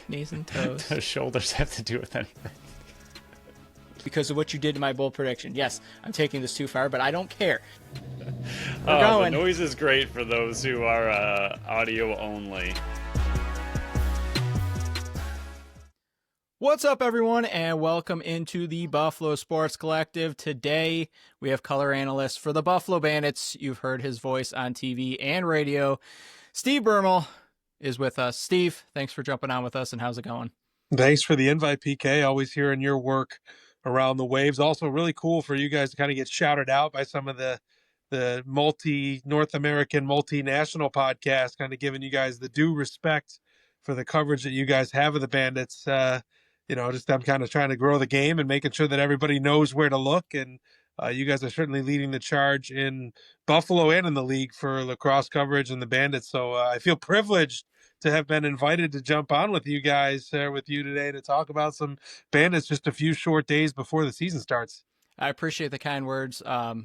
Knees and toes. The shoulders have to do with anything? Because of what you did to my bold prediction. Yes, I'm taking this too far, but I don't care. We're The going. noise is great for those who are audio only. What's up, everyone, and welcome into the Buffalo Sports Collective. Today, we have color analyst for the Buffalo Bandits. You've heard his voice on TV and radio. Steve Bermel is with us. Steve, thanks for jumping on with us, and how's it going? Thanks for the invite, PK. Always hearing your work around the waves. Also really cool for you guys to kind of get shouted out by some of the North American, multinational podcasts, kind of giving you guys the due respect for the coverage that you guys have of the Bandits. Just them kind of trying to grow the game and making sure that everybody knows where to look. And you guys are certainly leading the charge in Buffalo and in the league for lacrosse coverage and the Bandits. So I feel privileged to have been invited to jump on with you guys with you today to talk about some Bandits just a few short days before the season starts. I appreciate the kind words.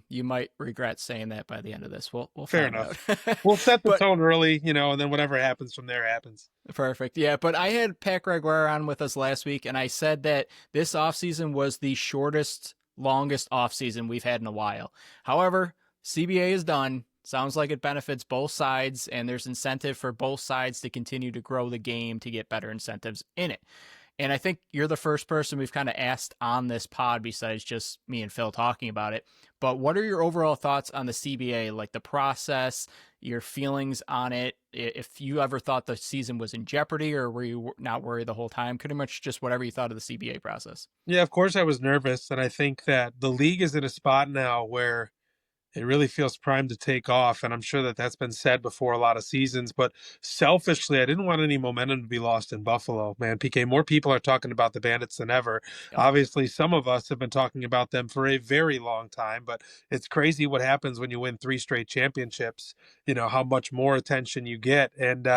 You might regret saying that by the end of this. We'll Fair find enough. out. We'll set the tone early, and then whatever happens from there happens. Perfect. Yeah, but I had Pat Gregoire on with us last week, and I said that this offseason was the shortest, longest offseason we've had in a while. However, CBA is done. Sounds like it benefits both sides, and there's incentive for both sides to continue to grow the game to get better incentives in it. And I think you're the first person we've kind of asked on this pod besides just me and Phil talking about it. But what are your overall thoughts on the CBA, like the process, your feelings on it? If you ever thought the season was in jeopardy, or were you not worried the whole time? Pretty much just whatever you thought of the CBA process. Yeah, of course I was nervous. And I think that the league is in a spot now where it really feels primed to take off. And I'm sure that that's been said before a lot of seasons. But selfishly, I didn't want any momentum to be lost in Buffalo. Man, PK, more people are talking about the Bandits than ever. Yep. Obviously, some of us have been talking about them for a very long time. But it's crazy what happens when you win 3 straight championships, how much more attention you get. And,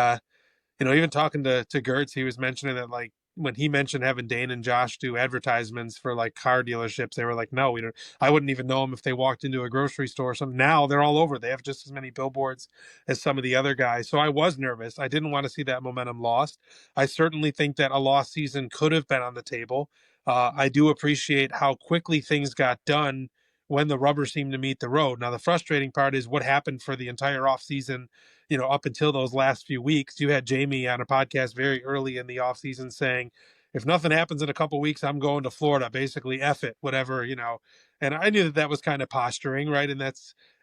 even talking to Gertz, he was mentioning that, like, when he mentioned having Dane and Josh do advertisements for like car dealerships, they were like, no, we don't. I wouldn't even know them if they walked into a grocery store or something. Now they're all over. They have just as many billboards as some of the other guys. So I was nervous. I didn't want to see that momentum lost. I certainly think that a lost season could have been on the table. I do appreciate how quickly things got done when the rubber seemed to meet the road. Now, the frustrating part is what happened for the entire offseason, up until those last few weeks. You had Jamie on a podcast very early in the offseason saying, if nothing happens in a couple of weeks, I'm going to Florida, basically F it, whatever, and I knew that was kind of posturing, right? And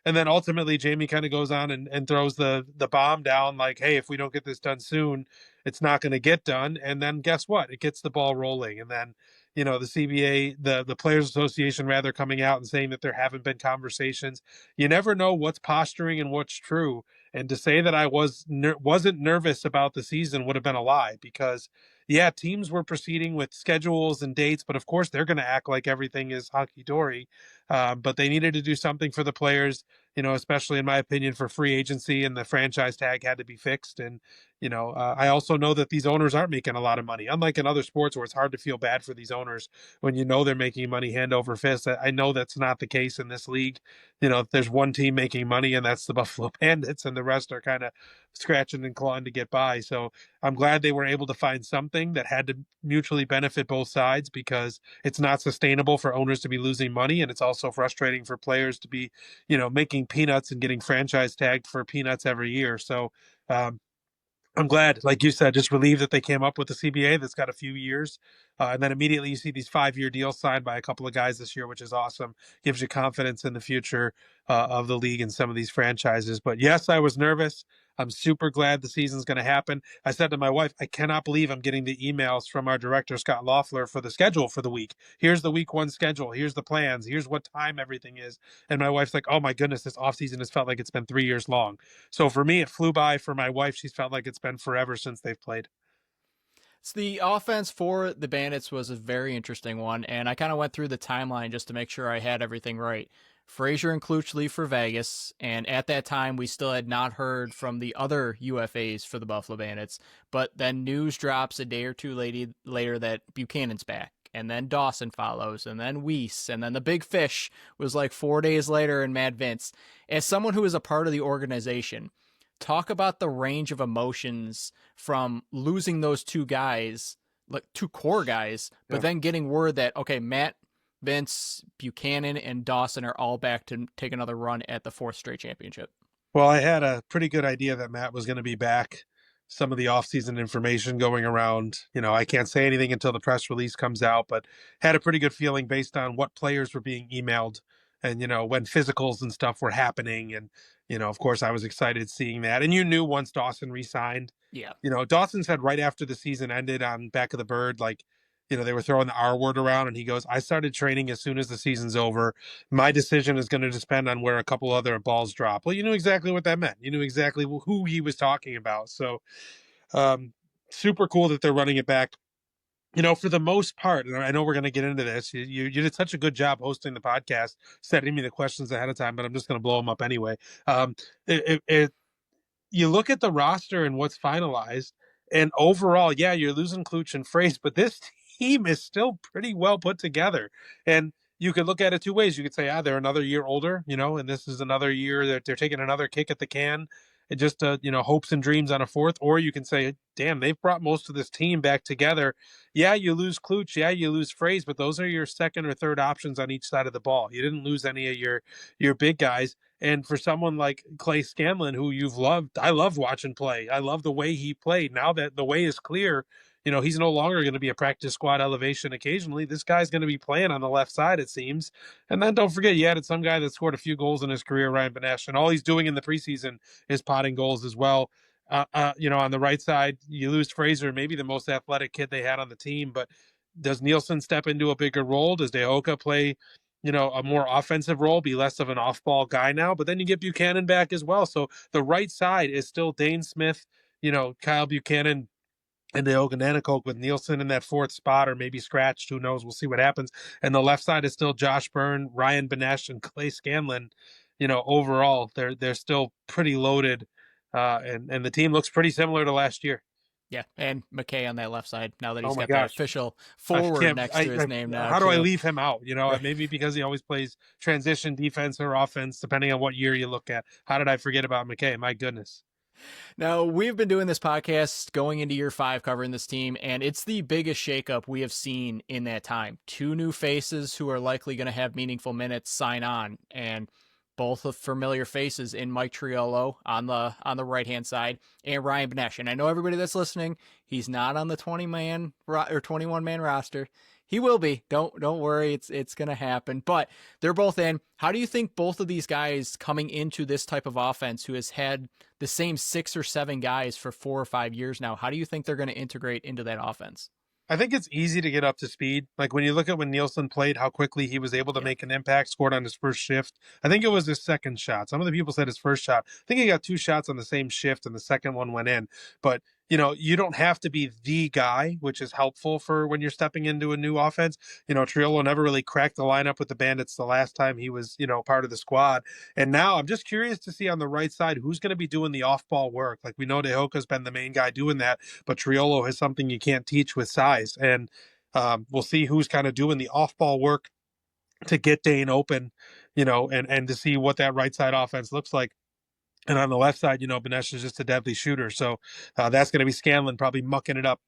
then ultimately Jamie kind of goes on and throws the bomb down like, hey, if we don't get this done soon, it's not going to get done. And then guess what? It gets the ball rolling. And then, the CBA, the Players Association, rather, coming out and saying that there haven't been conversations. You never know what's posturing and what's true. And to say that I wasn't nervous about the season would have been a lie, because, yeah, teams were proceeding with schedules and dates, but of course they're going to act like everything is hunky-dory. But they needed to do something for the players, especially in my opinion for free agency, and the franchise tag had to be fixed. And, I also know that these owners aren't making a lot of money, unlike in other sports where it's hard to feel bad for these owners when they're making money hand over fist. I know that's not the case in this league. There's one team making money, and that's the Buffalo Bandits, and the rest are kind of scratching and clawing to get by. So I'm glad they were able to find something that had to mutually benefit both sides, because it's not sustainable for owners to be losing money. And it's also frustrating for players to be, making peanuts and getting franchise tagged for peanuts every year. So, I'm glad, like you said, just relieved that they came up with a CBA that's got a few years. And then immediately you see these 5-year deals signed by a couple of guys this year, which is awesome. Gives you confidence in the future of the league and some of these franchises. But yes, I was nervous. I'm super glad the season's going to happen. I said to my wife, I cannot believe I'm getting the emails from our director, Scott Loeffler, for the schedule for the week. Here's the week 1 schedule. Here's the plans. Here's what time everything is. And my wife's like, oh my goodness, this offseason has felt like it's been 3 years long. So for me, it flew by. For my wife, she's felt like it's been forever since they've played. So the offense for the Bandits was a very interesting one, and I kind of went through the timeline just to make sure I had everything right. Frazier and Kluch leave for Vegas, and at that time we still had not heard from the other UFAs for the Buffalo Bandits, but then news drops a day or two later that Buchanan's back, and then Dawson follows, and then Weiss, and then the big fish was like 4 days later in Matt Vince. As someone who is a part of the organization, talk about the range of emotions from losing those two guys, like two core guys, but Yeah. then getting word that, okay, Matt, Vince, Buchanan, and Dawson are all back to take another run at the fourth straight championship. Well, I had a pretty good idea that Matt was going to be back. Some of the offseason information going around. I can't say anything until the press release comes out, but had a pretty good feeling based on what players were being emailed and, when physicals and stuff were happening. And, of course, I was excited seeing that. And you knew once Dawson re-signed, Yeah. Dawson said right after the season ended on Back of the Bird, like, they were throwing the R word around, and he goes, I started training as soon as the season's over. My decision is going to depend on where a couple other balls drop. Well, you knew exactly what that meant. You knew exactly who he was talking about. So, um, super cool that they're running it back. For the most part, and I know we're going to get into this. You did such a good job hosting the podcast, setting me the questions ahead of time, but I'm just going to blow them up anyway. Um, it You look at the roster and what's finalized, and overall, yeah, you're losing Klutch and Fraze, but this team is still pretty well put together. And you could look at it two ways. You could say, they're another year older, and this is another year that they're taking another kick at the can. It just, hopes and dreams on a fourth. Or you can say, damn, they've brought most of this team back together. Yeah, you lose Klutch. Yeah, you lose Fraze, but those are your second or third options on each side of the ball. You didn't lose any of your big guys. And for someone like Clay Scanlon, who you've loved, I love watching play. I love the way he played. Now that the way is clear, he's no longer going to be a practice squad elevation occasionally. This guy's going to be playing on the left side, it seems. And then don't forget, you added some guy that scored a few goals in his career, Ryan Benesh, and all he's doing in the preseason is potting goals as well. On the right side, you lose Fraser, maybe the most athletic kid they had on the team, but does Nielsen step into a bigger role? Does Dehoka play a more offensive role, be less of an off-ball guy now? But then you get Buchanan back as well. So the right side is still Dane Smith, Kyle Buchanan, and the Ogananacoke with Nielsen in that fourth spot, or maybe scratched. Who knows? We'll see what happens. And the left side is still Josh Byrne, Ryan Benesh, and Clay Scanlon. Overall, they're still pretty loaded, and the team looks pretty similar to last year. Yeah, and McKay on that left side. Now that he's Oh my got that gosh. official forward next to his name now. How do I too. leave him out? Right. Maybe because he always plays transition defense or offense, depending on what year you look at. How did I forget about McKay? My goodness. Now, we've been doing this podcast going into year 5 covering this team, and it's the biggest shakeup we have seen in that time. 2 new faces who are likely going to have meaningful minutes sign on, and both of familiar faces in Mike Triolo on the right-hand side and Ryan Benesh. And I know everybody that's listening, he's not on the 20-man or 21-man roster. He will be. Don't worry. It's going to happen. But they're both in. How do you think both of these guys coming into this type of offense, who has had the same 6 or 7 guys for 4 or 5 years now, how do you think they're going to integrate into that offense? I think it's easy to get up to speed. Like when you look at when Nielsen played, how quickly he was able to make an impact, scored on his first shift. I think it was his second shot. Some of the people said his first shot. I think he got 2 shots on the same shift and the second one went in. But you don't have to be the guy, which is helpful for when you're stepping into a new offense. Triolo never really cracked the lineup with the Bandits the last time he was, part of the squad. And now I'm just curious to see on the right side who's going to be doing the off-ball work. Like we know Dehoka's been the main guy doing that, but Triolo has something you can't teach with size. And we'll see who's kind of doing the off-ball work to get Dane open, and to see what that right side offense looks like. And on the left side, Benesh is just a deadly shooter. So that's going to be Scanlon probably mucking it up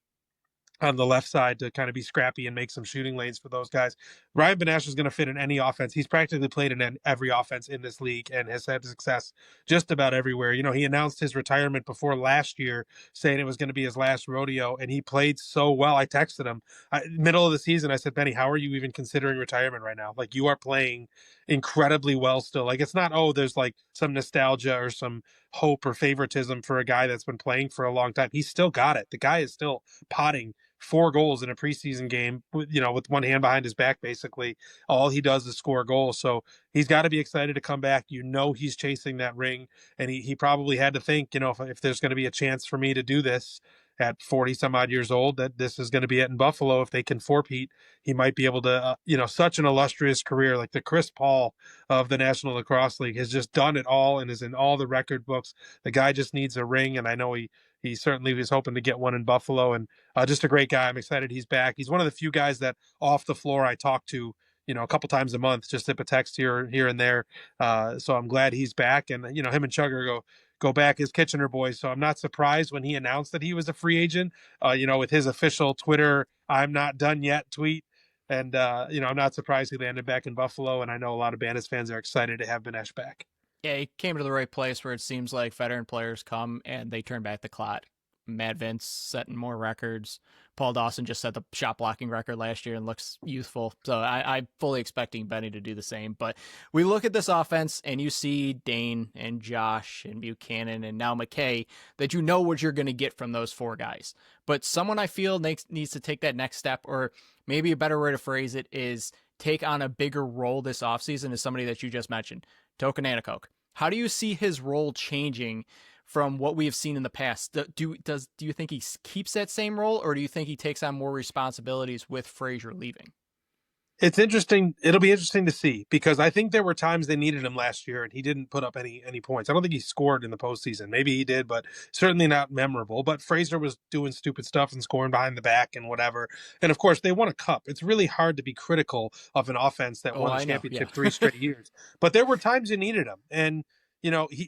on the left side to kind of be scrappy and make some shooting lanes for those guys. Ryan Benesh is going to fit in any offense. He's practically played in every offense in this league and has had success just about everywhere. He announced his retirement before last year, saying it was going to be his last rodeo, and he played so well. I texted him middle of the season. I said, Benny, how are you even considering retirement right now? Like, you are playing incredibly well still. Like, it's not, there's like some nostalgia or some hope or favoritism for a guy that's been playing for a long time. He's still got it. The guy is still potting 4 goals in a preseason game, with one hand behind his back, basically. All he does is score goals. So he's got to be excited to come back. He's chasing that ring. And he probably had to think, if there's going to be a chance for me to do this at 40 some odd years old, that this is going to be it in Buffalo. If they can four-peat, he might be able to, such an illustrious career, like the Chris Paul of the National Lacrosse League, has just done it all and is in all the record books. The guy just needs a ring. And I know he certainly was hoping to get one in Buffalo, and just a great guy. I'm excited he's back. He's one of the few guys that off the floor I talk to, a couple times a month, just tip a text here and there. So I'm glad he's back. And, him and Chugger go back as Kitchener boys. So I'm not surprised when he announced that he was a free agent, with his official Twitter, "I'm not done yet" tweet. And, I'm not surprised he landed back in Buffalo. And I know a lot of Bandits fans are excited to have Benesh back. Yeah, he came to the right place where it seems like veteran players come and they turn back the clock. Matt Vince setting more records. Paul Dawson just set the shot blocking record last year and looks youthful. So I'm fully expecting Benny to do the same. But we look at this offense and you see Dane and Josh and Buchanan and now McKay, that you know what you're going to get from those four guys. But someone I feel needs to take that next step, or maybe a better way to phrase it is take on a bigger role this offseason, is somebody that you just mentioned, Token Anacoke. How do you see his role changing from what we have seen in the past? Do you think he keeps that same role, or do you think he takes on more responsibilities with Frazier leaving? It's interesting. It'll be interesting to see, because I think there were times they needed him last year and he didn't put up any points. I don't think he scored in the postseason. Maybe he did, but certainly not memorable. But Frazier was doing stupid stuff and scoring behind the back and whatever. And of course, they won a cup. It's really hard to be critical of an offense that Oh, won a I know. Yeah. championship 3 straight years. But there were times you needed him. And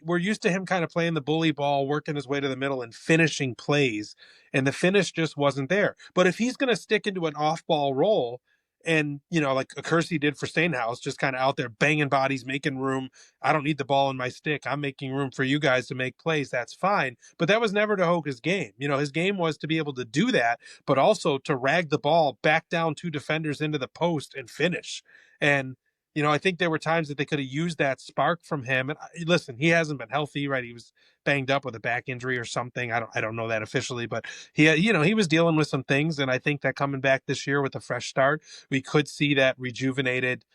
we're used to him kind of playing the bully ball, working his way to the middle and finishing plays. And the finish just wasn't there. But if he's going to stick into an off ball role, and, like a Kersey did for Stainhouse, just kind of out there banging bodies, making room. I don't need the ball in my stick. I'm making room for you guys to make plays. That's fine. But that was never Tehoka's game. His game was to be able to do that, but also to rag the ball back down two defenders into the post and finish. And, I think there were times that they could have used that spark from him. And listen, he hasn't been healthy, right? He was banged up with a back injury or something. I don't know that officially, but he was dealing with some things. And I think that coming back this year with a fresh start, we could see that rejuvenated,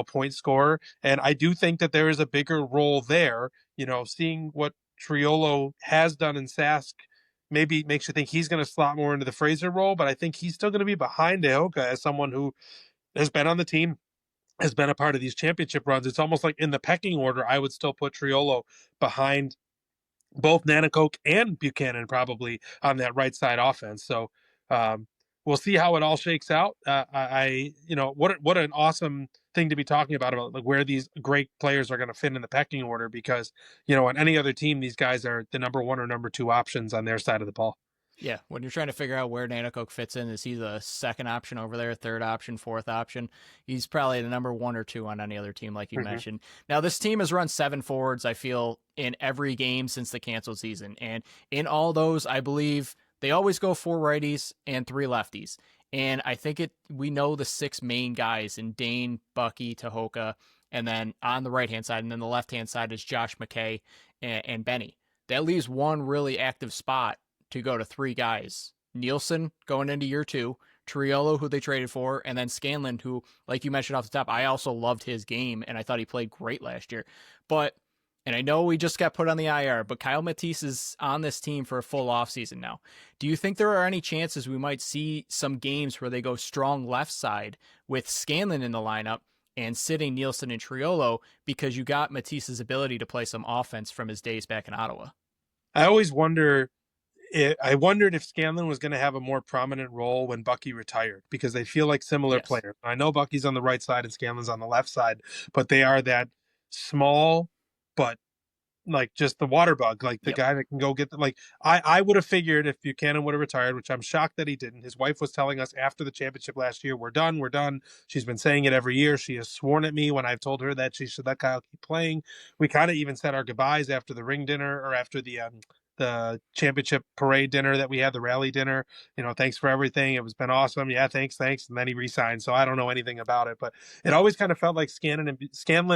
point scorer. And I do think that there is a bigger role there, seeing what Triolo has done in Sask maybe makes you think he's going to slot more into the Fraser role, but I think he's still going to be behind Tehoka as someone who has been on the team, has been a part of these championship runs. It's almost like in the pecking order, I would still put Triolo behind both Nanakoke and Buchanan probably on that right side offense. So we'll see how it all shakes out. What an awesome thing to be talking about like where these great players are going to fit in the pecking order, because, on any other team, these guys are the number one or number two options on their side of the ball. Yeah, when you're trying to figure out where Nanakoke fits in, is he the second option over there, third option, fourth option? He's probably the number one or two on any other team, like you mentioned. Now, this team has run 7 forwards, I feel, in every game since the canceled season. And in all those, I believe they always go 4 righties and 3 lefties. And I think we know the 6 main guys in Dane, Bucky, Tehoka, and then on the right-hand side, and then the left-hand side is Josh McKay and Benny. That leaves one really active spot to go to 3 guys. Nielsen going into year 2, Triolo, who they traded for, and then Scanlon, who, like you mentioned off the top, I also loved his game, and I thought he played great last year. And I know we just got put on the IR, but Kyle Matisse is on this team for a full offseason now. Do you think there are any chances we might see some games where they go strong left side with Scanlon in the lineup and sitting Nielsen and Triolo, because you got Matisse's ability to play some offense from his days back in Ottawa? I always wondered if Scanlon was going to have a more prominent role when Bucky retired, because they feel like similar players. I know Bucky's on the right side and Scanlon's on the left side, but they are that small, but like just the water bug, like the guy that can go get I would have figured if Buchanan would have retired, which I'm shocked that he didn't. His wife was telling us after the championship last year, we're done. She's been saying it every year. She has sworn at me when I've told her that she should let Kyle keep playing. We kind of even said our goodbyes after the ring dinner, or after the championship parade dinner that we had, the rally dinner. Thanks for everything. It was been awesome. Yeah, thanks. And then he re-signed. So I don't know anything about it, but it always kind of felt like Scanlon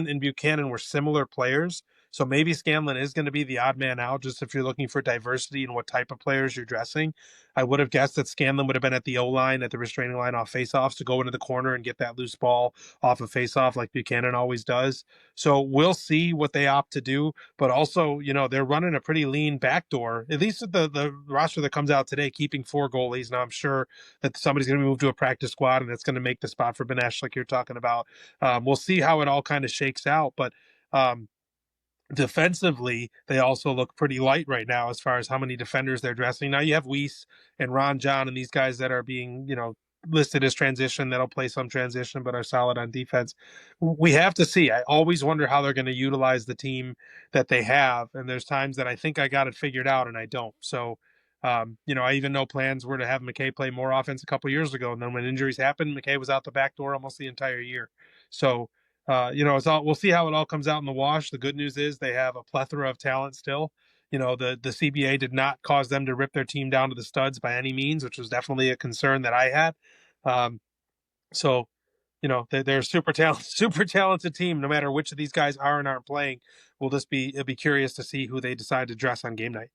and Buchanan were similar players. So maybe Scanlon is going to be the odd man out, just if you're looking for diversity in what type of players you're dressing. I would have guessed that Scanlon would have been at the O-line, at the restraining line off faceoffs, to go into the corner and get that loose ball off of faceoff like Buchanan always does. So we'll see what they opt to do. But also, they're running a pretty lean backdoor, at least the roster that comes out today, keeping 4 goalies. Now, I'm sure that somebody's going to be moved to a practice squad, and that's going to make the spot for Benesh, like you're talking about. We'll see how it all kind of shakes out. But defensively, they also look pretty light right now as far as how many defenders they're dressing. Now you have Weiss and Ron John and these guys that are being, listed as transition, that'll play some transition, but are solid on defense. We have to see. I always wonder how they're going to utilize the team that they have. And there's times that I think I got it figured out and I don't. So, I even know plans were to have McKay play more offense a couple years ago. And then when injuries happened, McKay was out the back door almost the entire year. So, we'll see how it all comes out in the wash. The good news is they have a plethora of talent still. The CBA did not cause them to rip their team down to the studs by any means, which was definitely a concern that I had. Um, so, they're a super talented, super talented team. No matter which of these guys are and aren't playing, it'll be curious to see who they decide to dress on game night.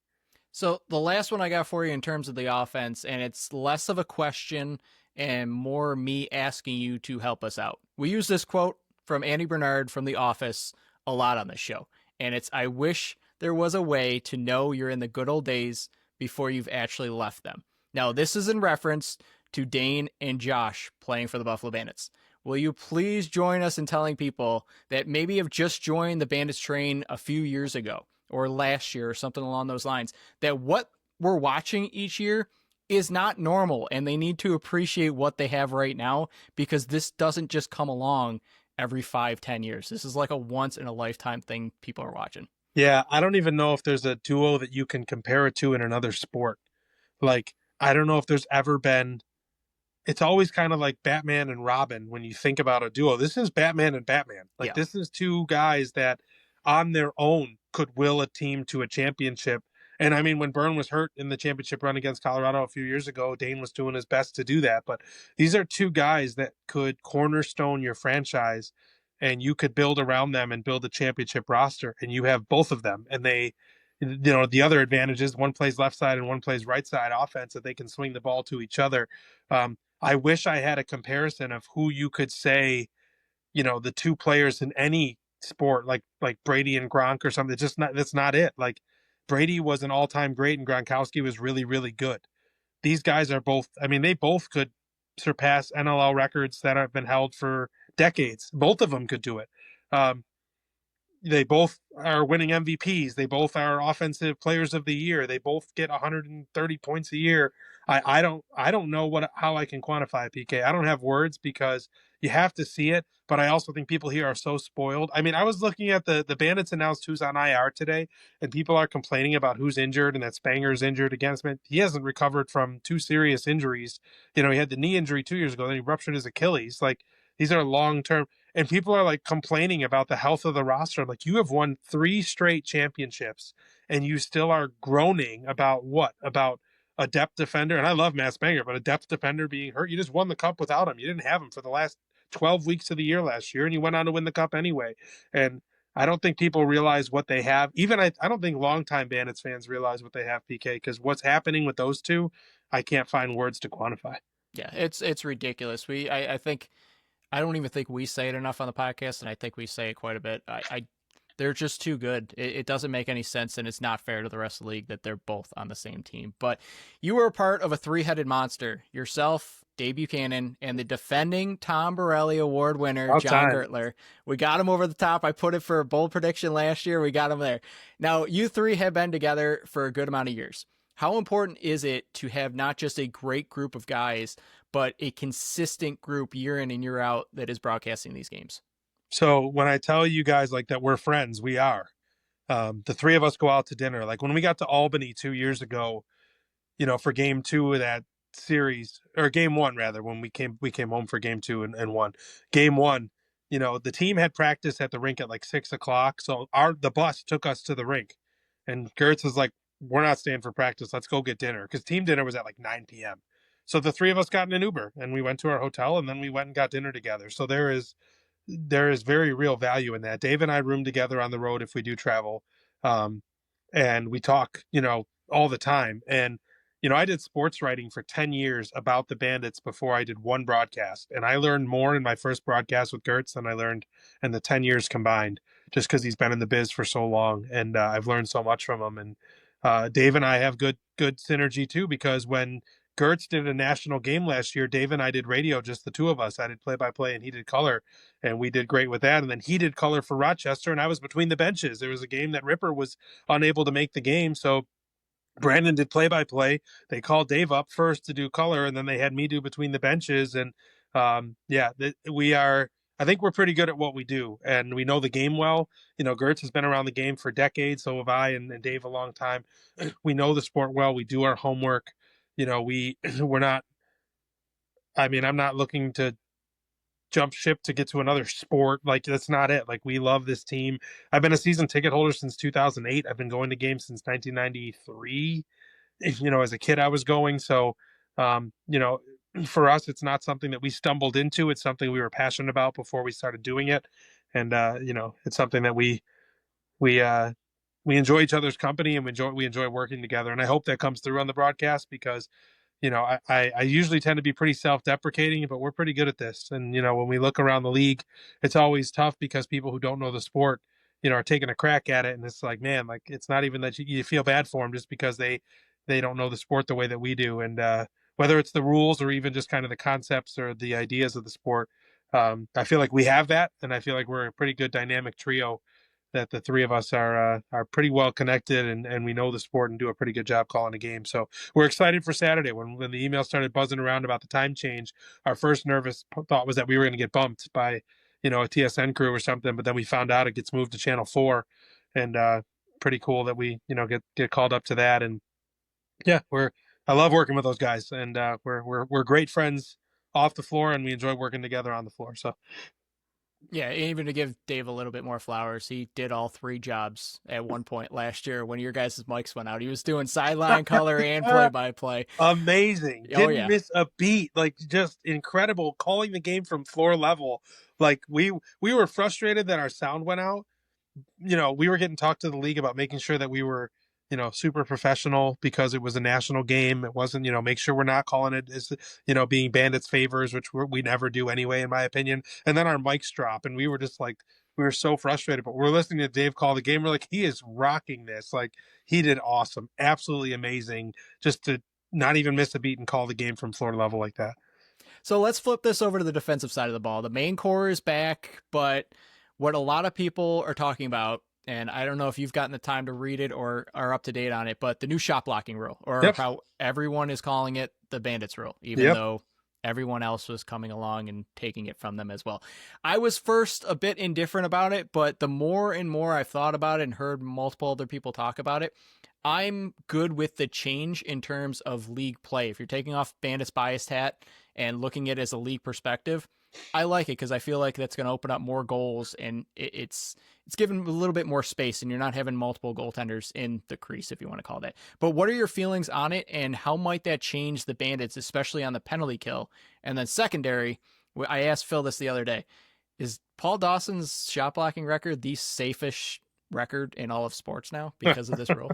So the last one I got for you in terms of the offense, and it's less of a question and more me asking you to help us out. We use this quote from Andy Bernard from The Office a lot on this show, and it's, "I wish there was a way to know you're in the good old days before you've actually left them." Now, this is in reference to Dane and Josh playing for the Buffalo Bandits. Will you please join us in telling people that maybe have just joined the Bandits train a few years ago or last year or something along those lines, that what we're watching each year is not normal and they need to appreciate what they have right now, because this doesn't just come along every 5-10 years. This is like a once in a lifetime thing people are watching. Yeah, I don't even know if there's a duo that you can compare it to in another sport. Like, I don't know if there's ever been. It's always kind of like Batman and Robin when you think about a duo. This is Batman and Batman. Like, Yeah. this is two guys that on their own could will a team to a championship. And I mean, when Byrne was hurt in the championship run against Colorado a few years ago, Dane was doing his best to do that. But these are two guys that could cornerstone your franchise, and you could build around them and build a championship roster. And you have both of them. And the other advantage is one plays left side and one plays right side offense, that they can swing the ball to each other. I wish I had a comparison of who you could say, the two players in any sport, like Brady and Gronk or something. It's just not, that's not it. Like, Brady was an all-time great and Gronkowski was really, really good. These guys are both, I mean, they both could surpass NLL records that have been held for decades. Both of them could do it. Um, they both are winning MVPs. They both are offensive players of the year. They both get 130 points a year. I don't know how I can quantify it, PK. I don't have words because you have to see it. But I also think people here are so spoiled. I mean, I was looking at the Bandits announced who's on IR today, and people are complaining about who's injured and that Spanger's injured against him. He hasn't recovered from two serious injuries. He had the knee injury 2 years ago, then he ruptured his Achilles. Like, these are long term. And people are like complaining about the health of the roster. Like, you have won 3 straight championships and you still are groaning about what? About a depth defender. And I love Matt Spanger, but a depth defender being hurt. You just won the cup without him. You didn't have him for the last 12 weeks of the year last year, and you went on to win the cup anyway. And I don't think people realize what they have. Even I don't think longtime Bandits fans realize what they have, PK, because what's happening with those two, I can't find words to quantify. Yeah, it's ridiculous. I think I don't even think we say it enough on the podcast, and I think we say it quite a bit. They're just too good. It doesn't make any sense, and it's not fair to the rest of the league that they're both on the same team. But you were a part of a three-headed monster. Yourself, Dave Buchanan, and the defending Tom Borelli Award winner, John Gertler. We got him over the top. I put it for a bold prediction last year. We got him there. Now, you three have been together for a good amount of years. How important is it to have not just a great group of guys, but a consistent group year in and year out that is broadcasting these games? So when I tell you guys like that we're friends, we are. The three of us go out to dinner. Like, when we got to Albany 2 years ago, for game 2 of that series, or game 1 rather, when we came home for game 2 and won. Game 1, the team had practice at the rink at like 6:00. So the bus took us to the rink, and Gertz was like, "We're not staying for practice. Let's go get dinner," because team dinner was at like 9 p.m. So the three of us got in an Uber and we went to our hotel, and then we went and got dinner together. So there is very real value in that. Dave and I room together on the road if we do travel. And we talk, all the time. And, I did sports writing for 10 years about the Bandits before I did one broadcast. And I learned more in my first broadcast with Gertz than I learned in the 10 years combined, just because he's been in the biz for so long. And I've learned so much from him. And Dave and I have good synergy too, because when Gertz did a national game last year, Dave and I did radio, just the two of us. I did play-by-play and he did color, and we did great with that. And then he did color for Rochester, and I was between the benches. There was a game that Ripper was unable to make the game, so Brandon did play-by-play. They called Dave up first to do color, and then they had me do between the benches. And yeah, we are. I think we're pretty good at what we do, and we know the game well. Gertz has been around the game for decades, so have I, and Dave a long time. We know the sport well. We do our homework. We're not. I mean, I'm not looking to jump ship to get to another sport. Like, that's not it. Like, we love this team. I've been a season ticket holder since 2008. I've been going to games since 1993. As a kid I was going. So, um, you know, for us, it's not something that we stumbled into. It's something we were passionate about before we started doing it. And, it's something that we, uh, we enjoy each other's company, and we enjoy working together. And I hope that comes through on the broadcast, because I usually tend to be pretty self-deprecating, but we're pretty good at this. And, when we look around the league, it's always tough because people who don't know the sport, are taking a crack at it. And it's like, man, like, it's not even that you feel bad for them just because they don't know the sport the way that we do. And whether it's the rules or even just kind of the concepts or the ideas of the sport, I feel like we have that. And I feel like we're a pretty good dynamic trio, that the three of us are pretty well connected, and we know the sport and do a pretty good job calling a game. So we're excited for Saturday. When the email started buzzing around about the time change, our first nervous thought was that we were going to get bumped by, a TSN crew or something. But then we found out it gets moved to Channel 4, and pretty cool that we, get called up to that. And yeah, I love working with those guys, and we're great friends off the floor, and we enjoy working together on the floor. So Yeah, even to give Dave a little bit more flowers, he did all three jobs at one point last year when your guys' mics went out. He was doing sideline color and play-by-play. amazing. Oh Didn't yeah. miss a beat. Like, just incredible, calling the game from floor level. Like, we were frustrated that our sound went out. We were getting talked to the league about making sure that we were, super professional, because it was a national game. It wasn't, make sure we're not calling it as, being Bandits favors, which we never do anyway, in my opinion. And then our mics drop, and we were just like, we were so frustrated. But we're listening to Dave call the game. We're like, he is rocking this. Like, he did awesome, absolutely amazing, just to not even miss a beat and call the game from floor level like that. So let's flip this over to the defensive side of the ball. The main core is back, but what a lot of people are talking about, and I don't know if you've gotten the time to read it or are up to date on it, but the new shot blocking rule, or Yep. how everyone is calling it the Bandits rule, even Yep. though everyone else was coming along and taking it from them as well. I was first a bit indifferent about it, but the more and more I've thought about it and heard multiple other people talk about it, I'm good with the change in terms of league play. If you're taking off Bandits biased hat and looking at it as a league perspective, I like it because I feel like that's going to open up more goals, and it's given a little bit more space, and you're not having multiple goaltenders in the crease, if you want to call it that. But what are your feelings on it, and how might that change the Bandits, especially on the penalty kill? And then secondary, I asked Phil this the other day: is Paul Dawson's shot blocking record the safest record in all of sports now because of this rule?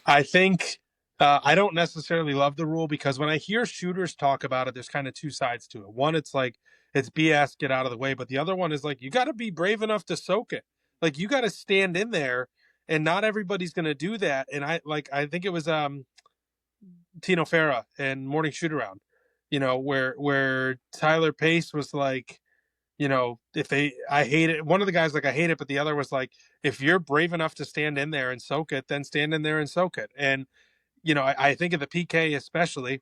I think I don't necessarily love the rule, because when I hear shooters talk about it, there's kind of two sides to it. One, it's like, it's BS, get out of the way. But the other one is like, you got to be brave enough to soak it. Like, you got to stand in there, and not everybody's going to do that. And I think it was Tino Farah and Morning Shoot Around, where Tyler Pace was like, I hate it. One of the guys like, I hate it, but the other was like, if you're brave enough to stand in there and soak it, then stand in there and soak it. And I think of the PK especially.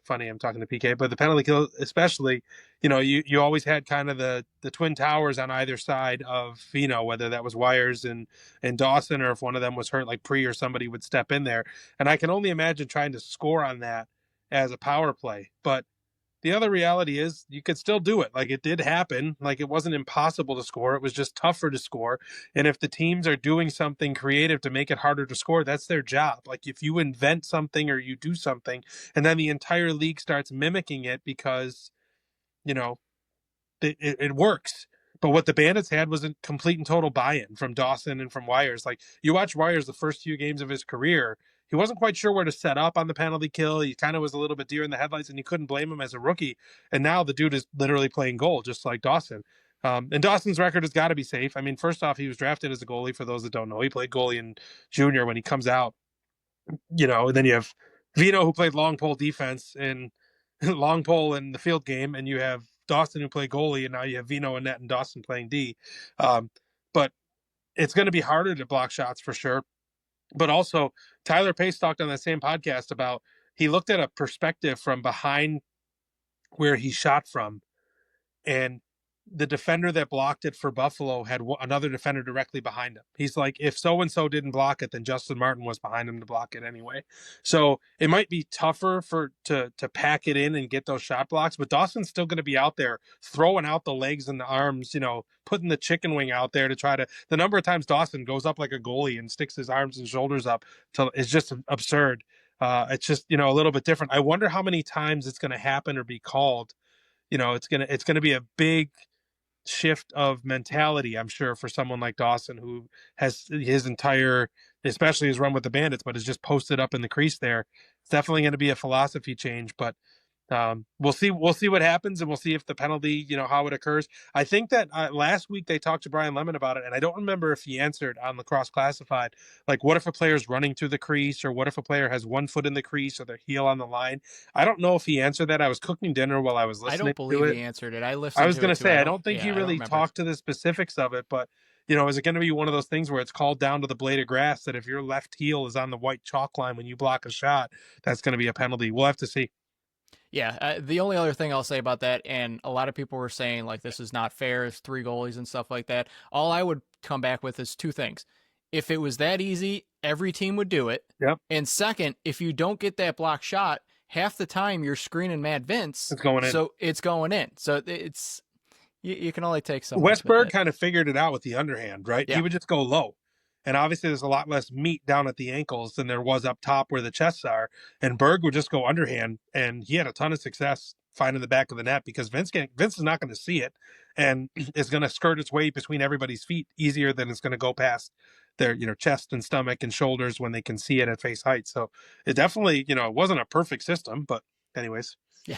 Funny, I'm talking to PK, but the penalty kill especially. You always had kind of the twin towers on either side of whether that was Wires and Dawson, or if one of them was hurt, like Pre or somebody would step in there. And I can only imagine trying to score on that as a power play, but the other reality is you could still do it. Like, it did happen. Like, it wasn't impossible to score. It was just tougher to score. And if the teams are doing something creative to make it harder to score, that's their job. Like, if you invent something or you do something, and then the entire league starts mimicking it because, you know, it works. But what the Bandits had was a complete and total buy-in from Dawson and from Wires. Like, you watch Wires the first few games of his career, he wasn't quite sure where to set up on the penalty kill. He kind of was a little bit deer in the headlights, and you couldn't blame him as a rookie. And now the dude is literally playing goal, just like Dawson. And Dawson's record has got to be safe. I mean, first off, he was drafted as a goalie. For those that don't know, he played goalie in junior when he comes out. And then you have Vino, who played long pole defense and long pole in the field game, and you have Dawson, who played goalie, and now you have Vino and Net and Dawson playing D. But it's going to be harder to block shots for sure. But also, Tyler Pace talked on that same podcast about he looked at a perspective from behind where he shot from, and the defender that blocked it for Buffalo had another defender directly behind him. He's like, if so and so didn't block it, then Justin Martin was behind him to block it anyway. So it might be tougher to pack it in and get those shot blocks, but Dawson's still going to be out there throwing out the legs and the arms, putting the chicken wing out there to try to. The number of times Dawson goes up like a goalie and sticks his arms and shoulders up is just absurd. It's just a little bit different. I wonder how many times it's going to happen or be called. It's gonna be a big shift of mentality, I'm sure, for someone like Dawson, who has his entire, especially his run with the Bandits, but is just posted up in the crease there. It's definitely going to be a philosophy change, but we'll see. We'll see what happens, and we'll see if the penalty, how it occurs. I think that last week they talked to Brian Lemon about it, and I don't remember if he answered on Lacrosse Classified. Like, what if a player's running through the crease, or what if a player has one foot in the crease or their heel on the line? I don't know if he answered that. I was cooking dinner while I was I listening don't believe to it. he answered it. I listened I was to going it to too. say, I don't think he I don't really remember. talked to the specifics of it, but is it going to be one of those things where it's called down to the blade of grass that if your left heel is on the white chalk line when you block a shot, that's going to be a penalty? We'll have to see. Yeah, the only other thing I'll say about that, and a lot of people were saying like this is not fair, it's 3 goalies and stuff like that. All I would come back with is 2 things. If it was that easy, every team would do it. Yep. And second, if you don't get that block shot, half the time you're screening Matt Vince. It's going in. So it's going in. So it's you can only take so much. Westberg Westberg kind of figured it out with the underhand, right? Yeah. He would just go low. And obviously there's a lot less meat down at the ankles than there was up top where the chests are. And Berg would just go underhand, and he had a ton of success finding the back of the net because Vince is not going to see it, and it's going to skirt its way between everybody's feet easier than it's going to go past their chest and stomach and shoulders when they can see it at face height. So it definitely it wasn't a perfect system, but anyways. Yeah.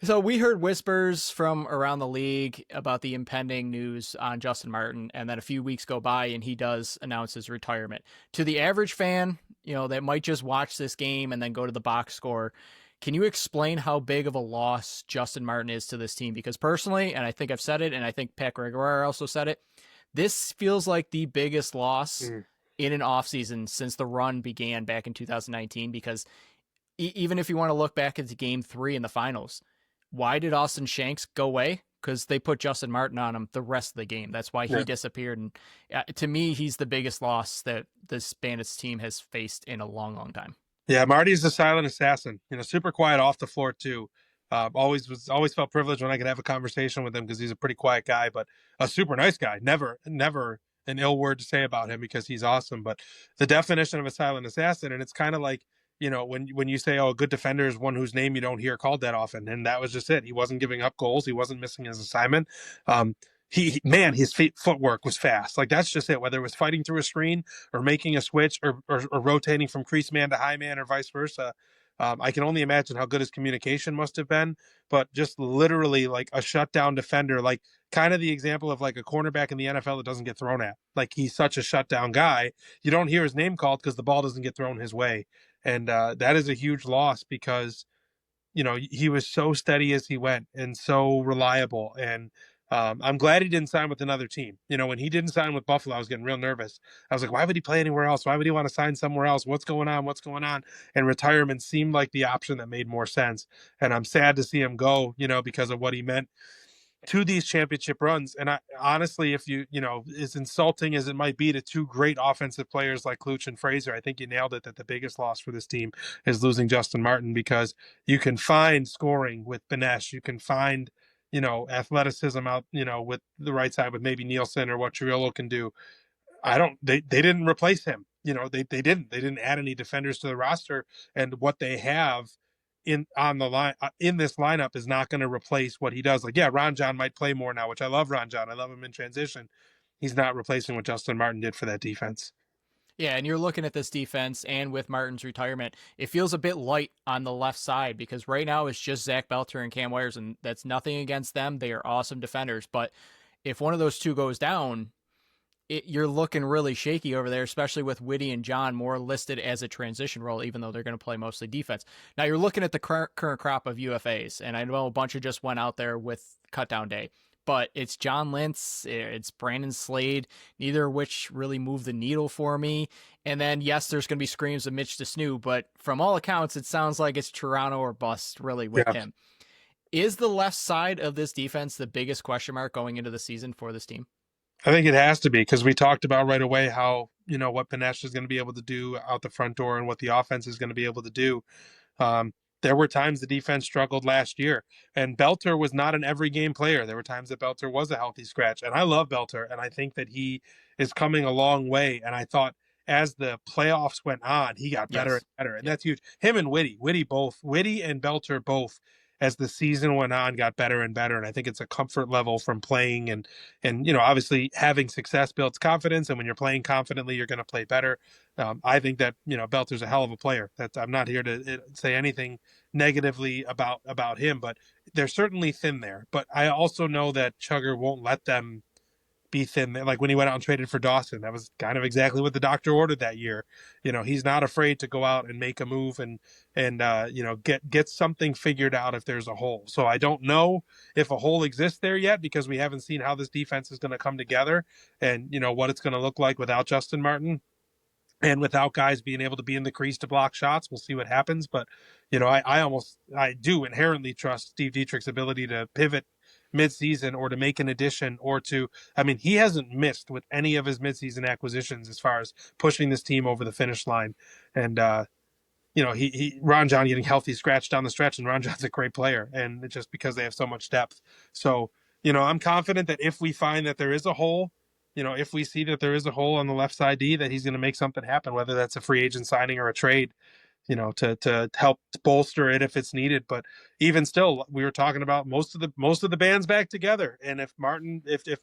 So we heard whispers from around the league about the impending news on Justin Martin, and then a few weeks go by and he does announce his retirement. To the average fan, that might just watch this game and then go to the box score, can you explain how big of a loss Justin Martin is to this team? Because personally, and I think I've said it, and I think Pat Gregoire also said it, this feels like the biggest loss in an offseason since the run began back in 2019, because even if you want to look back at game 3 in the finals, why did Austin Shanks go away? Because they put Justin Martin on him the rest of the game. That's why he disappeared. And to me, he's the biggest loss that this Bandits team has faced in a long, long time. Yeah, Marty's the silent assassin. super quiet off the floor too. Always felt privileged when I could have a conversation with him because he's a pretty quiet guy, but a super nice guy. Never an ill word to say about him because he's awesome. But the definition of a silent assassin, and it's kind of like, when you say, oh, a good defender is one whose name you don't hear called that often. And that was just it. He wasn't giving up goals. He wasn't missing his assignment. His footwork was fast. Like, that's just it. Whether it was fighting through a screen or making a switch or rotating from crease man to high man or vice versa. I can only imagine how good his communication must have been, but just literally like a shutdown defender, like kind of the example of like a cornerback in the NFL that doesn't get thrown at. Like, he's such a shutdown guy. You don't hear his name called because the ball doesn't get thrown his way. And that is a huge loss because, he was so steady as he went and so reliable. And I'm glad he didn't sign with another team. When he didn't sign with Buffalo, I was getting real nervous. I was like, why would he play anywhere else? Why would he want to sign somewhere else? What's going on? And retirement seemed like the option that made more sense. And I'm sad to see him go, because of what he meant to these championship runs. And I honestly, if as insulting as it might be to 2 great offensive players like Kluch and Fraser, I think you nailed it, that the biggest loss for this team is losing Justin Martin, because you can find scoring with Benesh. You can find, athleticism out, with the right side with maybe Nielsen or what Triolo can do. They didn't replace him. They didn't add any defenders to the roster, and what they have on the line in this lineup is not going to replace what he does. Like, yeah, Ron John might play more now, which I love Ron John. I love him in transition. He's not replacing what Justin Martin did for that defense. Yeah, and you're looking at this defense, and with Martin's retirement, it feels a bit light on the left side, because right now it's just Zach Belter and Cam Wires, and that's nothing against them. They are awesome defenders, but if one of those 2 goes down, you're looking really shaky over there, especially with Whitty and John more listed as a transition role, even though they're going to play mostly defense. Now you're looking at the current crop of UFAs, and I know a bunch of just went out there with cutdown day. but it's John Lintz, it's Brandon Slade, neither of which really move the needle for me. And then, yes, there's going to be screams of Mitch DeSnoo, but from all accounts, it sounds like it's Toronto or bust really with Yeah. him. Is the left side of this defense the biggest question mark going into the season for this team? I think it has to be, because we talked about right away how, what Panesh is going to be able to do out the front door and what the offense is going to be able to do. Um, there were times the defense struggled last year, and Belter was not an every game player. There were times that Belter was a healthy scratch, and I love Belter, and I think that he is coming a long way. And I thought as the playoffs went on, he got better and better, and that's huge. Him and Whitty and Belter both, as the season went on, got better and better. And I think it's a comfort level from playing, and obviously having success builds confidence, and when you're playing confidently, you're going to play better. I think that Belter's a hell of a player. That I'm not here to say anything negatively about him, but they're certainly thin there. But I also know that Chugger won't let them be thin. Like when he went out and traded for Dawson, that was kind of exactly what the doctor ordered that year. He's not afraid to go out and make a move and get something figured out if there's a hole. So I don't know if a hole exists there yet, because we haven't seen how this defense is going to come together, and what it's going to look like without Justin Martin. And without guys being able to be in the crease to block shots. We'll see what happens. But, I do inherently trust Steve Dietrich's ability to pivot midseason, or to make an addition, or he hasn't missed with any of his midseason acquisitions as far as pushing this team over the finish line. And, Ron John getting healthy scratch down the stretch, and Ron John's a great player, and just because they have so much depth. So, I'm confident that if we find that there is a hole, if we see that there is a hole on the left side D, that he's going to make something happen, whether that's a free agent signing or a trade, to help bolster it if it's needed. But even still, we were talking about most of the bands back together. And if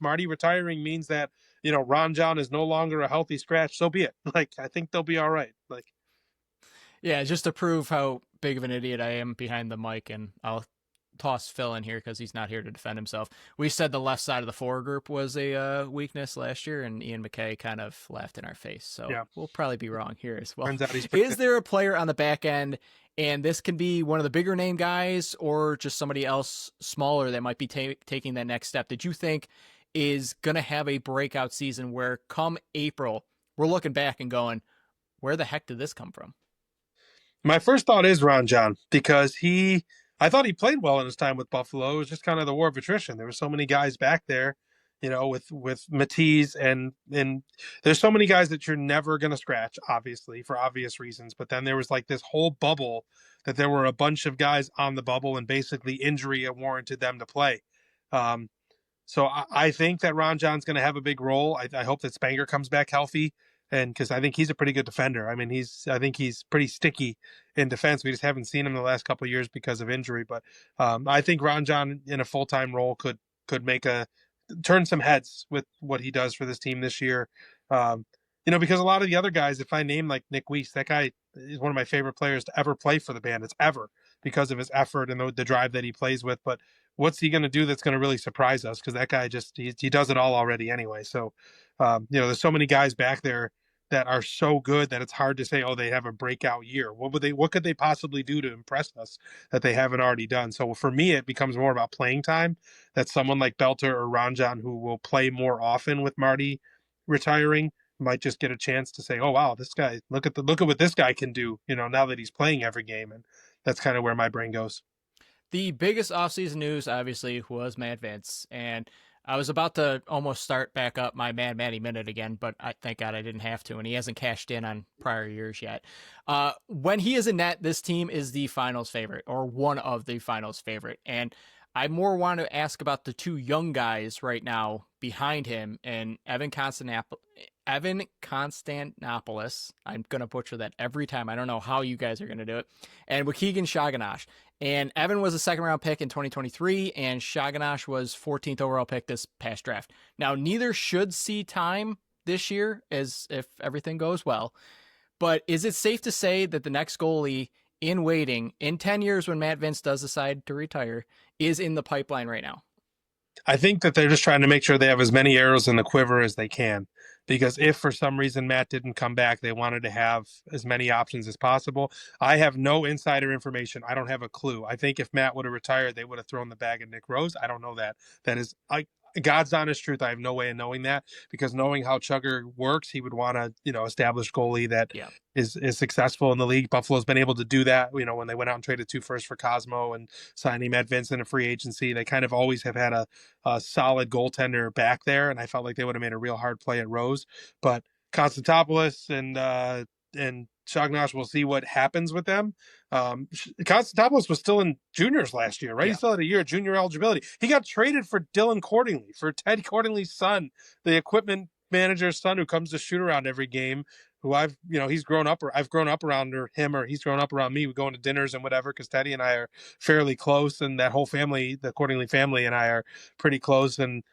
Marty retiring means that, Ron John is no longer a healthy scratch, so be it. Like, I think they'll be all right. Like, yeah, just to prove how big of an idiot I am behind the mic, and I'll toss Phil in here because he's not here to defend himself. We said the left side of the forward group was a weakness last year, and Ian McKay kind of laughed in our face. So yeah, we'll probably be wrong here as well. turns out he's Is there a player on the back end, and this can be one of the bigger name guys or just somebody else smaller that might be taking that next step, that you think is going to have a breakout season where come April, we're looking back and going, where the heck did this come from? My first thought is Ron John, because I thought he played well in his time with Buffalo. It was just kind of the war of attrition. There were so many guys back there, with Matisse, and there's so many guys that you're never going to scratch, obviously, for obvious reasons. But then there was like this whole bubble that there were a bunch of guys on the bubble, and basically injury warranted them to play. So I think that Ron John's going to have a big role. I hope that Spanger comes back healthy, and because I think he's a pretty good defender. I think he's pretty sticky in defense. We just haven't seen him the last couple of years because of injury. But I think Ron John in a full-time role could turn some heads with what he does for this team this year. Because a lot of the other guys, if I name like Nick Weiss, that guy is one of my favorite players to ever play for the Bandits, ever, because of his effort and the drive that he plays with. But what's he going to do that's going to really surprise us? Because that guy he does it all already anyway. So, there's so many guys back there that are so good that it's hard to say, oh, they have a breakout year. What could they possibly do to impress us that they haven't already done? So for me, it becomes more about playing time. That someone like Belter or Ron John, who will play more often with Marty retiring, might just get a chance to say, oh, wow, this guy, look at what this guy can do, now that he's playing every game. And that's kind of where my brain goes. The biggest offseason news, obviously, was Matt Vince. And I was about to almost start back up my Mad Matty Minute again, but thank God I didn't have to, and he hasn't cashed in on prior years yet. When he is in net, this team is the finals favorite, or one of the finals favorite. And I more want to ask about the two young guys right now behind him, and Evan Constantopoulos. I'm going to butcher that every time. I don't know how you guys are going to do it. And Waukegan Shaganash. And Evan was a second-round pick in 2023, and Shaganash was 14th overall pick this past draft. Now, neither should see time this year, as if everything goes well. But is it safe to say that the next goalie in waiting, in 10 years when Matt Vince does decide to retire, is in the pipeline right now? I think that they're just trying to make sure they have as many arrows in the quiver as they can. Because if for some reason Matt didn't come back, they wanted to have as many options as possible. I have no insider information. I don't have a clue. I think if Matt would have retired, they would have thrown the bag at Nick Rose. I don't know that. That is God's honest truth. I have no way of knowing that, because knowing how Chugger works, he would want to, establish goalie that Yeah. is successful in the league. Buffalo's been able to do that, when they went out and traded 2 firsts for Cosmo and signing Matt Vincent in free agency. They kind of always have had a solid goaltender back there, and I felt like they would have made a real hard play at Rose. But Konstantopoulos and Shognosh, we'll see what happens with them. Konstantopoulos was still in juniors last year, right? Yeah. He still had a year of junior eligibility. He got traded for Dylan Cordingley, for Ted Cordingley's son, the equipment manager's son, who comes to shoot around every game, who he's grown up, or I've grown up around him, or he's grown up around me. We go into dinners and whatever, because Teddy and I are fairly close, and that whole family, the Cordingley family, and I are pretty close. And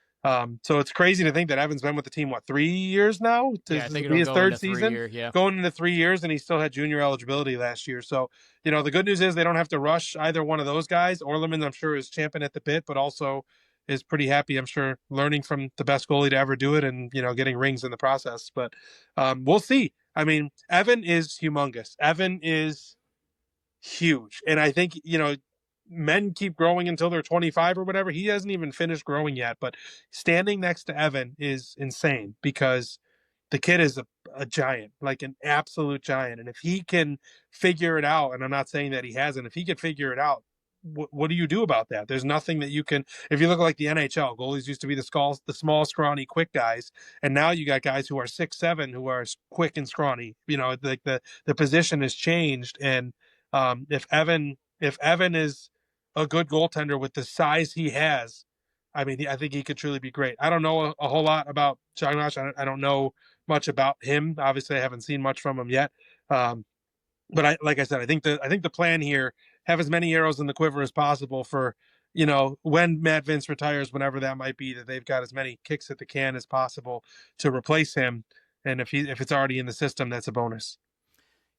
so it's crazy to think that Evan's been with the team, 3 years now? Yeah, I think It'll be his go third into season, 3 year. Yeah. going into 3 years, and he still had junior eligibility last year. So, the good news is they don't have to rush either one of those guys. Orleman, I'm sure, is champing at the bit, but also is pretty happy, I'm sure, learning from the best goalie to ever do it, and getting rings in the process. But we'll see. I mean, Evan is humongous. Evan is huge, and I think men keep growing until they're 25 or whatever. He hasn't even finished growing yet, but standing next to Evan is insane, because the kid is a giant, like an absolute giant. And if he can figure it out, and I'm not saying that he hasn't, if he can figure it out, what do you do about that? There's nothing that you can. If you look like the NHL, goalies used to be the small, scrawny, quick guys, and now you got guys who are 6'7", who are quick and scrawny. Like the position has changed, and if Evan is a good goaltender with the size he has, I mean, I think he could truly be great. I don't know a whole lot about Jagnash. I don't know much about him. Obviously, I haven't seen much from him yet. But like I said, I think the plan here, have as many arrows in the quiver as possible for, when Matt Vince retires, whenever that might be, that they've got as many kicks at the can as possible to replace him. And if it's already in the system, that's a bonus.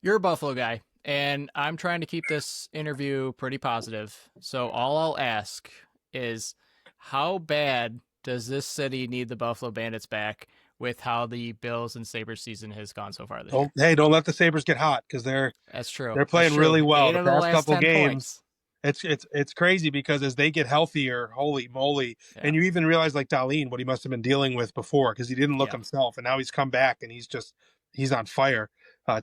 You're a Buffalo guy, and I'm trying to keep this interview pretty positive. So all I'll ask is, how bad does this city need the Buffalo Bandits back with how the Bills and Sabres season has gone so far this year? Hey, don't let the Sabres get hot, because That's true. they're playing really well. 8 The of the past last couple 10 games, points. it's crazy, because as they get healthier, holy moly. Yeah. And you even realize, like Darlene, what he must have been dealing with before, because he didn't look Yeah. himself, and now he's come back and he's on fire.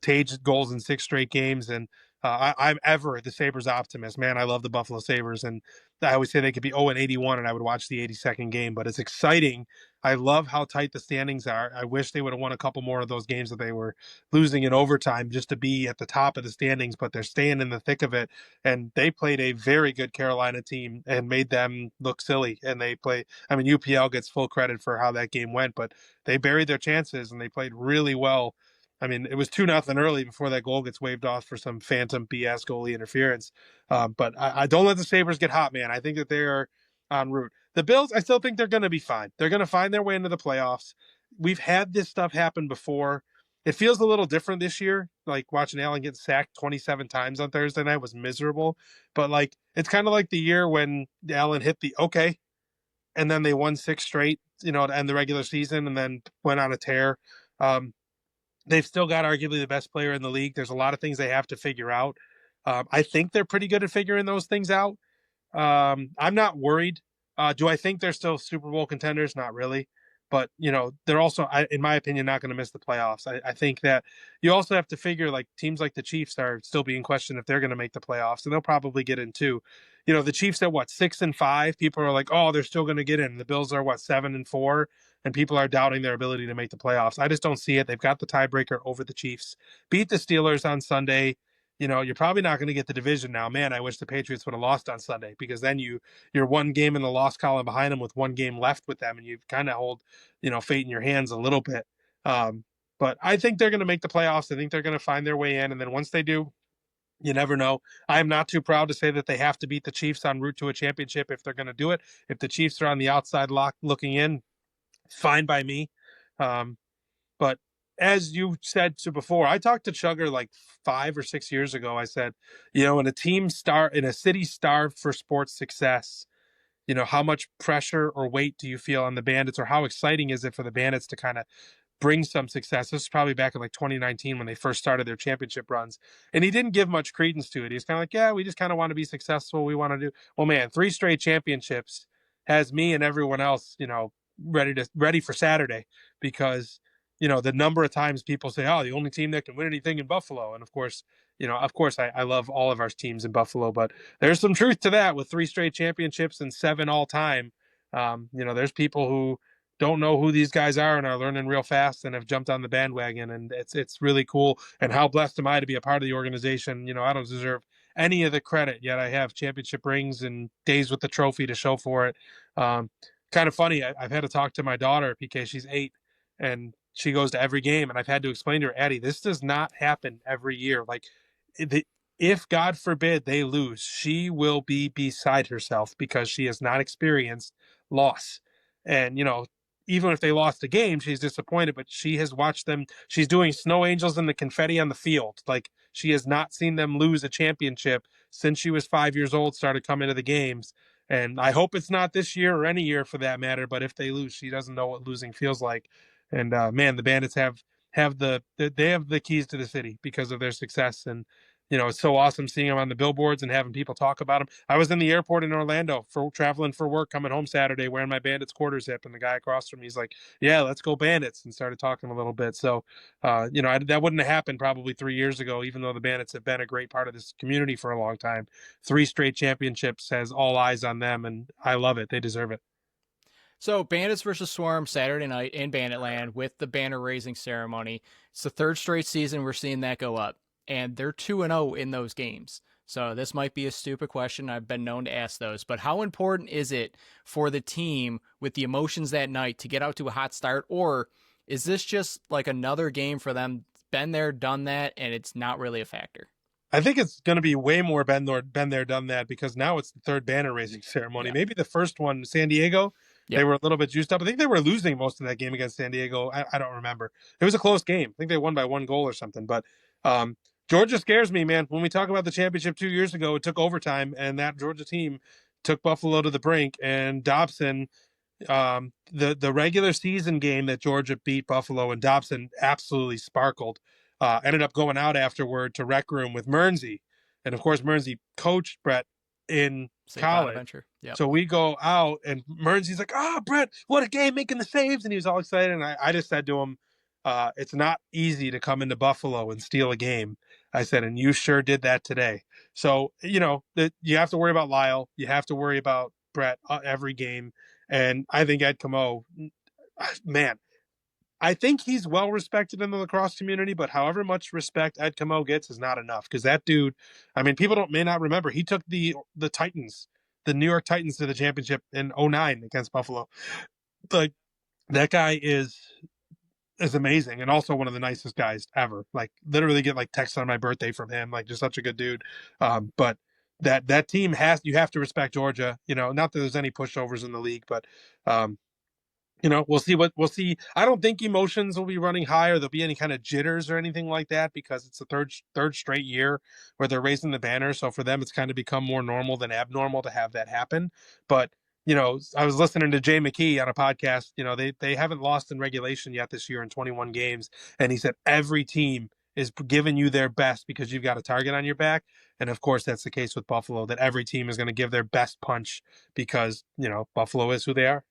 Tage goals in 6 straight games, and I'm ever the Sabres optimist. Man, I love the Buffalo Sabres, and I always say they could be 0-81, and I would watch the 82nd game. But it's exciting. I love how tight the standings are. I wish they would have won a couple more of those games that they were losing in overtime, just to be at the top of the standings, but they're staying in the thick of it. And they played a very good Carolina team and made them look silly. And UPL gets full credit for how that game went, but they buried their chances and they played really well. I mean, it was 2-0 early before that goal gets waved off for some phantom BS goalie interference. But I don't let the Sabres get hot, man. I think that they are en route. The Bills, I still think they're going to be fine. They're going to find their way into the playoffs. We've had this stuff happen before. It feels a little different this year. Like watching Allen get sacked 27 times on Thursday night was miserable. But it's kind of like the year when Allen hit the okay, and then they won 6 straight, to end the regular season, and then went on a tear. They've still got arguably the best player in the league. There's a lot of things they have to figure out. I think they're pretty good at figuring those things out. I'm not worried. Do I think they're still Super Bowl contenders? Not really. But, they're also, in my opinion, not going to miss the playoffs. I think that you also have to figure, teams like the Chiefs are still being questioned if they're going to make the playoffs, and they'll probably get in too. The Chiefs at 6-5, people are like, oh, they're still going to get in. The Bills are 7-4, and people are doubting their ability to make the playoffs. I just don't see it. They've got the tiebreaker over the Chiefs. Beat the Steelers on Sunday. You're probably not going to get the division now. Man, I wish the Patriots would have lost on Sunday, because then you're one game in the loss column behind them with one game left with them, and you kind of hold, fate in your hands a little bit. But I think they're going to make the playoffs. I think they're going to find their way in, and then once they do, you never know. I am not too proud to say that they have to beat the Chiefs en route to a championship if they're going to do it. If the Chiefs are on the outside looking in, fine by me. But as you said to before, I talked to Chugger 5 or 6 years ago. I said, in a city starved for sports success, how much pressure or weight do you feel on the Bandits, or how exciting is it for the Bandits to kind of bring some success? This is probably back in like 2019 when they first started their championship runs. And he didn't give much credence to it. He's kind of like, yeah, we just kind of want to be successful. We want to do, well, man, 3 straight championships has me and everyone else, ready for Saturday, because, the number of times people say, oh, the only team that can win anything in Buffalo. And of course, I love all of our teams in Buffalo, but there's some truth to that with 3 straight championships and 7 all time. There's people who don't know who these guys are and are learning real fast and have jumped on the bandwagon, and it's really cool. And how blessed am I to be a part of the organization? I don't deserve any of the credit, yet I have championship rings and days with the trophy to show for it. Kind of funny, I've had to talk to my daughter, PK. She's 8, and she goes to every game, and I've had to explain to her, Addie, this does not happen every year. Like, if God forbid they lose, she will be beside herself because she has not experienced loss. And even if they lost a game, she's disappointed, but she has watched them. She's doing snow angels and the confetti on the field. Like, she has not seen them lose a championship since she was 5 years old, started coming to the games. And I hope it's not this year or any year for that matter. But if they lose, she doesn't know what losing feels like. And man, the Bandits have the keys to the city because of their success. And it's so awesome seeing them on the billboards and having people talk about them. I was in the airport in Orlando for traveling for work, coming home Saturday wearing my Bandits quarter zip, and the guy across from me is like, yeah, let's go Bandits, and started talking a little bit. So, that wouldn't have happened probably 3 years ago, even though the Bandits have been a great part of this community for a long time. 3 straight championships has all eyes on them, and I love it. They deserve it. So Bandits versus Swarm Saturday night in Banditland with the banner raising ceremony. It's the 3rd straight season we're seeing that go up, and they're 2-0 in those games. So this might be a stupid question. I've been known to ask those, but how important is it for the team with the emotions that night to get out to a hot start, or is this just like another game for them? Been there, done that, and it's not really a factor. I think it's going to be way more been there, done that, because now it's the 3rd banner raising ceremony. Yeah. Maybe the first one, San Diego, Yep. they were a little bit juiced up. I think they were losing most of that game against San Diego. I don't remember. It was a close game. I think they won by 1 goal or something. But Georgia scares me, man. When we talk about the championship 2 years ago, it took overtime, and that Georgia team took Buffalo to the brink. And Dobson, the regular season game that Georgia beat Buffalo, and Dobson absolutely sparkled. Ended up going out afterward to rec room with Mernsey, and of course Mernsey coached Brett in college. Yep. So we go out, and Mernsey's like, "Oh, Brett, what a game, making the saves!" And he was all excited. And I just said to him, "It's not easy to come into Buffalo and steal a game." I said, "And you sure did that today." So you have to worry about Lyle, you have to worry about Brett every game, and I think Ed Camo, man, I think he's well respected in the lacrosse community, but however much respect Ed Camo gets is not enough, because that dude, I mean, people may not remember, he took the Titans, the New York Titans, to the championship in 2009 against Buffalo. Like, that guy is amazing, and also one of the nicest guys ever. Like, literally get like texts on my birthday from him. Like, just such a good dude. But that team you have to respect Georgia. Not that there's any pushovers in the league, but we'll see. I don't think emotions will be running high, or there'll be any kind of jitters or anything like that, because it's the third straight year where they're raising the banner. So for them, it's kind of become more normal than abnormal to have that happen. But I was listening to Jay McKee on a podcast. They haven't lost in regulation yet this year in 21 games, and he said every team is giving you their best because you've got a target on your back. And of course, that's the case with Buffalo, that every team is going to give their best punch because Buffalo is who they are.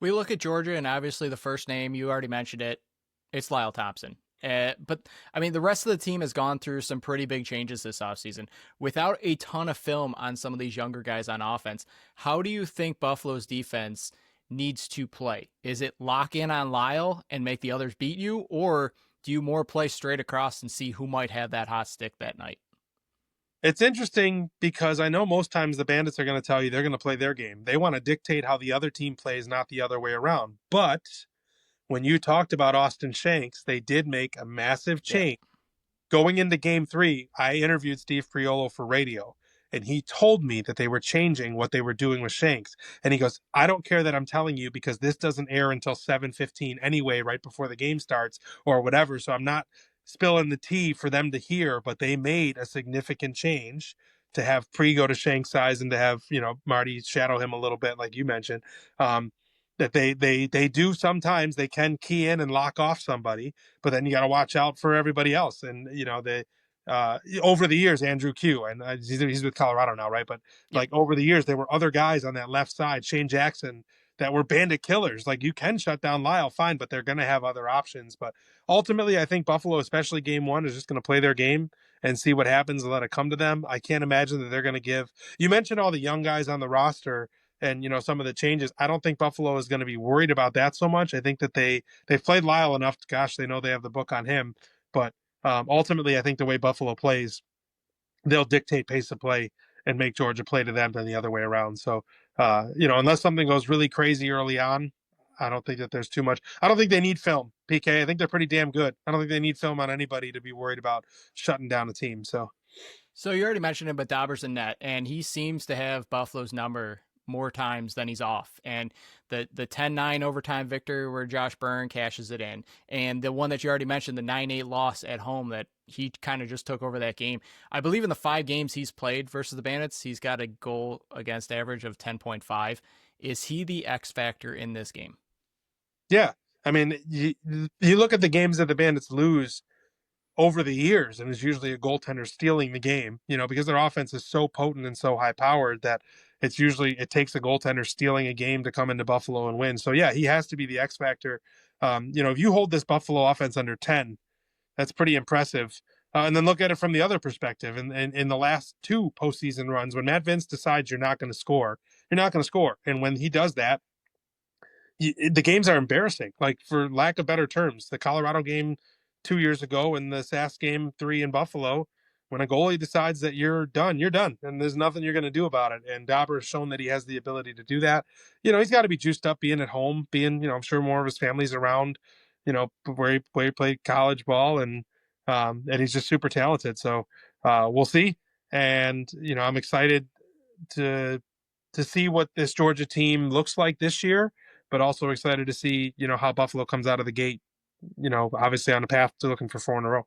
We look at Georgia, and obviously the first name, you already mentioned it, it's Lyle Thompson. But, I mean, the rest of the team has gone through some pretty big changes this offseason. Without a ton of film on some of these younger guys on offense, how do you think Buffalo's defense needs to play? Is it lock in on Lyle and make the others beat you, or do you more play straight across and see who might have that hot stick that night? It's interesting because I know most times the Bandits are going to tell you they're going to play their game. They want to dictate how the other team plays, not the other way around. But when you talked about Austin Shanks, they did make a massive change. Yeah. Going into game 3, I interviewed Steve Priolo for radio, and he told me that they were changing what they were doing with Shanks. And he goes, I don't care that I'm telling you, because this doesn't air until 7:15 anyway, right before the game starts or whatever. So I'm not spilling the tea for them to hear, but they made a significant change to have Pre go to Shank size and to have, Marty shadow him a little bit, like you mentioned. That they do sometimes they can key in and lock off somebody, but then you got to watch out for everybody else. And they over the years, Andrew Q, and he's with Colorado now, right? But Yep. like over the years, there were other guys on that left side, Shane Jackson, that were bandit killers. Like you can shut down Lyle, fine, but they're going to have other options. But ultimately, I think Buffalo, especially game one, is just going to play their game and see what happens and let it come to them. I can't imagine that they're going to give. You mentioned all the young guys on the roster and some of the changes. I don't think Buffalo is going to be worried about that so much. I think that they've played Lyle enough. Gosh, they know they have the book on him. But ultimately, I think the way Buffalo plays, they'll dictate pace of play and make Georgia play to them than the other way around. So, unless something goes really crazy early on, I don't think that there's too much. I don't think they need film, PK. I think they're pretty damn good. I don't think they need film on anybody to be worried about shutting down a team. So You already mentioned him, but Dauber's in net, and he seems to have Buffalo's number more times than he's off. And the 10-9 overtime victory where Josh Byrne cashes it in, and the one that you already mentioned, the 9-8 loss at home that he kind of just took over that game. I believe in the 5 games he's played versus the Bandits, he's got a goal against average of 10.5. Is he the X factor in this game? Yeah. I mean, you look at the games that the Bandits lose over the years, and it's usually a goaltender stealing the game, because their offense is so potent and so high powered that it takes a goaltender stealing a game to come into Buffalo and win. So yeah, he has to be the X factor. If you hold this Buffalo offense under 10, that's pretty impressive. And then look at it from the other perspective. And in the last 2 postseason runs, when Matt Vince decides you're not going to score, you're not going to score. And when he does that, the games are embarrassing. Like, for lack of better terms, the Colorado game 2 years ago and the SAS game 3 in Buffalo, when a goalie decides that you're done, and there's nothing you're going to do about it. And Dauber has shown that he has the ability to do that. He's got to be juiced up being at home, being, I'm sure more of his family's around, where he played college ball, and he's just super talented. So we'll see. And, I'm excited to see what this Georgia team looks like this year, but also excited to see, how Buffalo comes out of the gate, obviously on the path to looking for 4 in a row.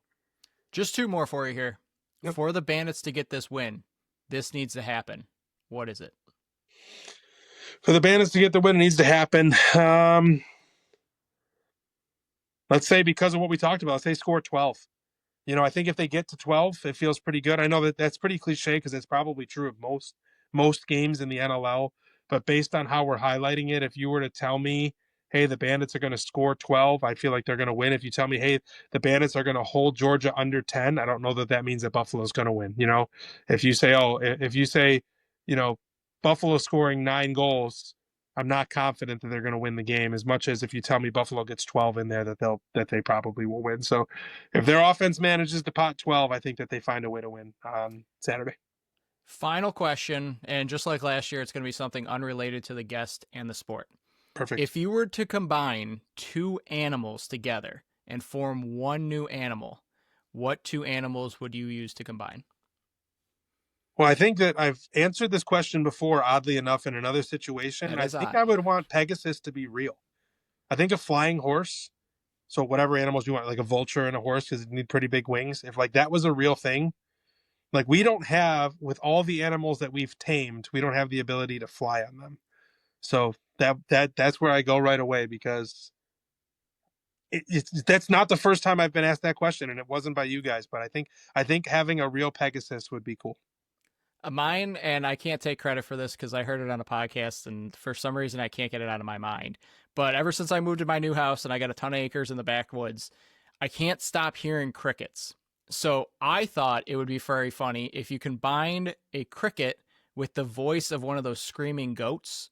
Just 2 more for you here. Yep. For the Bandits to get this win, this needs to happen. What is it? For the Bandits to get the win, it needs to happen. Let's say, because of what we talked about, let's say score 12. I think if they get to 12, it feels pretty good. I know that that's pretty cliche because it's probably true of most games in the NLL. But based on how we're highlighting it, if you were to tell me, hey, the Bandits are going to score 12, I feel like they're going to win. If you tell me, hey, the Bandits are going to hold Georgia under 10, I don't know that means that Buffalo's going to win. If you say, Buffalo scoring 9 goals, I'm not confident that they're going to win the game, as much as if you tell me Buffalo gets 12 in there, that they probably will win. So if their offense manages to pot 12, I think that they find a way to win on Saturday. Final question, and just like last year, it's going to be something unrelated to the guest and the sport. Perfect. If you were to combine 2 animals together and form 1 new animal, what 2 animals would you use to combine? Well, I think that I've answered this question before, oddly enough, in another situation. I think I would want Pegasus to be real. I think a flying horse, so whatever animals you want, like a vulture and a horse, because you need pretty big wings. If that was a real thing, we don't have, with all the animals that we've tamed, we don't have the ability to fly on them. So that's where I go right away, because that's not the first time I've been asked that question, and it wasn't by you guys. But I think having a real Pegasus would be cool. Mine, and I can't take credit for this because I heard it on a podcast, and for some reason I can't get it out of my mind. But ever since I moved to my new house and I got a ton of acres in the backwoods, I can't stop hearing crickets. So I thought it would be very funny if you combined a cricket with the voice of one of those screaming goats,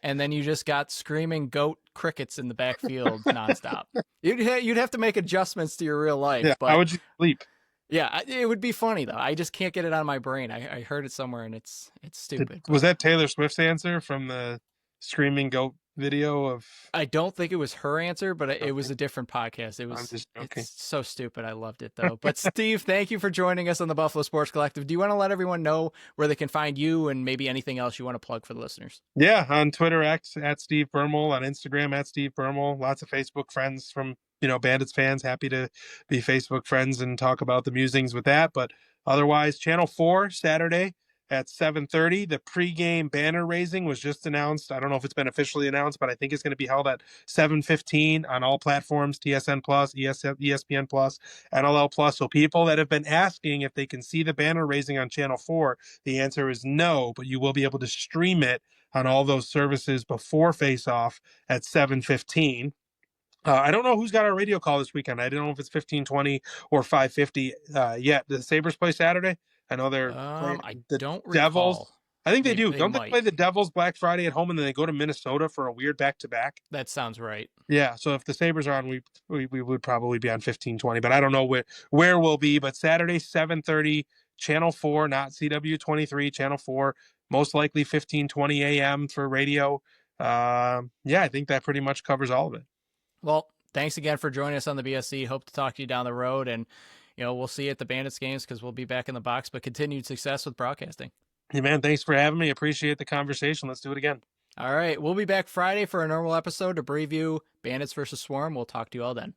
and then you just got screaming goat crickets in the backfield nonstop. You'd have to make adjustments to your real life. Yeah, but how would you sleep? Yeah, it would be funny though. I just can't get it out of my brain. I heard it somewhere and it's stupid. Was that Taylor Swift's answer from the screaming goat video of? I don't think it was her answer, but it was a different podcast. I'm just joking. It's so stupid. I loved it though. But Steve, thank you for joining us on the Buffalo Sports Collective. Do you want to let everyone know where they can find you and maybe anything else you want to plug for the listeners? Yeah, on Twitter X at Steve Bermel, on Instagram at Steve Bermel. Lots of Facebook friends from Bandits fans. Happy to be Facebook friends and talk about the musings with that. But otherwise, Channel 4 Saturday. at 7:30. The pregame banner raising was just announced. I don't know if it's been officially announced, but I think it's going to be held at 7:15 on all platforms: TSN Plus, ESPN Plus, NLL Plus. So people that have been asking if they can see the banner raising on Channel 4, the answer is no, but you will be able to stream it on all those services before face-off at 7:15. I don't know who's got our radio call this weekend. I don't know if it's 15:20 or 5:50 yet. The Sabres play Saturday? I know they're playing I the don't Devils. recall. I think they do. They Don't they might. play the Devils Black Friday at home and then they go to Minnesota for a weird back-to-back? That sounds right. Yeah, so if the Sabres are on, we would probably be on 15:20, but I don't know where we'll be. But Saturday, 7:30, Channel 4, not CW23, Channel 4, most likely 15:20 a.m. for radio. Yeah, I think that pretty much covers all of it. Well, thanks again for joining us on the BSC. Hope to talk to you down the road, and we'll see you at the Bandits games because we'll be back in the box. But continued success with broadcasting. Hey, man, thanks for having me. Appreciate the conversation. Let's do it again. All right, we'll be back Friday for a normal episode to preview Bandits versus Swarm. We'll talk to you all then.